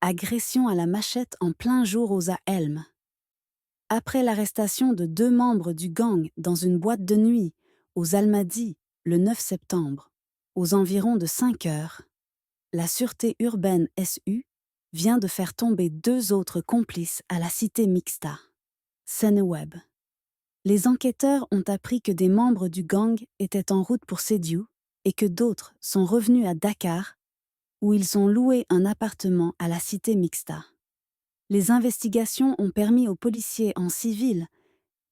Agression à la machette en plein jour aux Elm. Après l'arrestation de 2 membres du gang dans une boîte de nuit aux Almadies le 9 septembre, aux environs de 5 heures, la sûreté urbaine SU vient de faire tomber 2 autres complices à la cité mixta, Seneweb. Les enquêteurs ont appris que des membres du gang étaient en route pour Sédiou et que d'autres sont revenus à Dakar, où ils ont loué un appartement à la cité mixta. Les investigations ont permis aux policiers en civil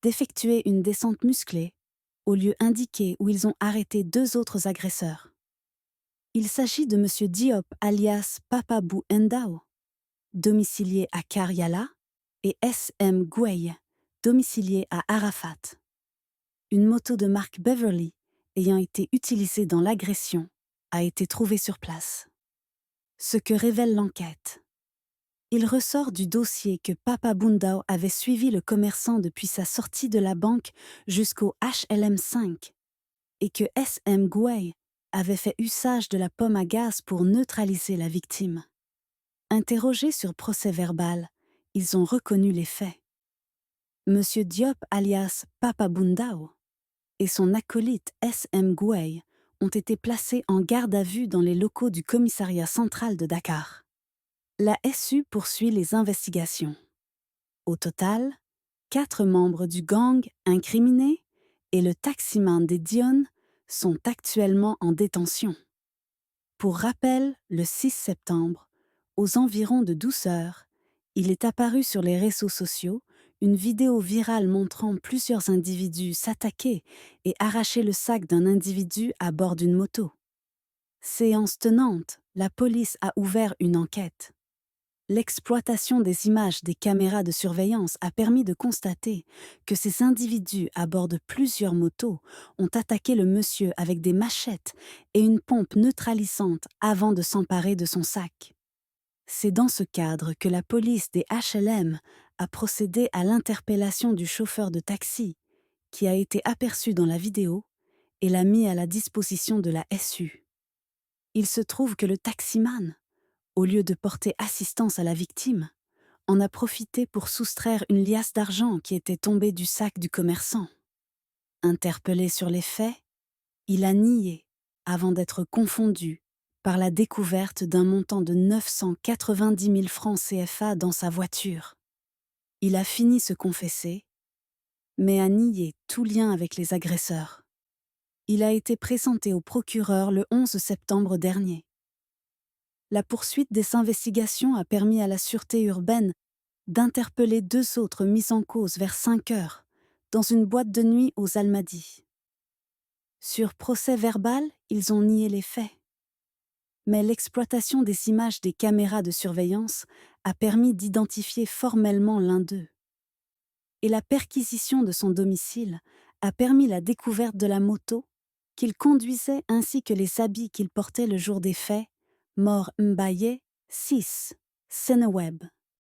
d'effectuer une descente musclée au lieu indiqué où ils ont arrêté 2 autres agresseurs. Il s'agit de M. Diop alias Papa Bou Ndao, domicilié à Karyala, et S.M. Gouey, domicilié à Arafat. Une moto de marque Beverly, ayant été utilisée dans l'agression, a été trouvée sur place. Ce que révèle l'enquête. Il ressort du dossier que Papa Bundao avait suivi le commerçant depuis sa sortie de la banque jusqu'au HLM5 et que S.M. Gouey avait fait usage de la pomme à gaz pour neutraliser la victime. Interrogés sur procès-verbal, ils ont reconnu les faits. Monsieur Diop alias Papa Bundao et son acolyte S.M. Gouey ont été placés en garde à vue dans les locaux du commissariat central de Dakar. La SU poursuit les investigations. Au total, 4 membres du gang incriminés et le taximan des Dionne sont actuellement en détention. Pour rappel, le 6 septembre, aux environs de 12 heures, il est apparu sur les réseaux sociaux une vidéo virale montrant plusieurs individus s'attaquer et arracher le sac d'un individu à bord d'une moto. Séance tenante, la police a ouvert une enquête. L'exploitation des images des caméras de surveillance a permis de constater que ces individus à bord de plusieurs motos ont attaqué le monsieur avec des machettes et une pompe neutralisante avant de s'emparer de son sac. C'est dans ce cadre que la police des HLM a procédé à l'interpellation du chauffeur de taxi, qui a été aperçu dans la vidéo, et l'a mis à la disposition de la SU. Il se trouve que le taximan, au lieu de porter assistance à la victime, en a profité pour soustraire une liasse d'argent qui était tombée du sac du commerçant. Interpellé sur les faits, il a nié avant d'être confondu par la découverte d'un montant de 990 000 francs CFA dans sa voiture. Il a fini se confesser, mais a nié tout lien avec les agresseurs. Il a été présenté au procureur le 11 septembre dernier. La poursuite des investigations a permis à la sûreté urbaine d'interpeller 2 autres mis en cause vers 5 heures, dans une boîte de nuit aux Almadies. Sur procès verbal, ils ont nié les faits. Mais l'exploitation des images des caméras de surveillance a permis d'identifier formellement l'un d'eux. Et la perquisition de son domicile a permis la découverte de la moto qu'il conduisait ainsi que les habits qu'il portait le jour des faits, Mort Mbaye, 6, Seneweb.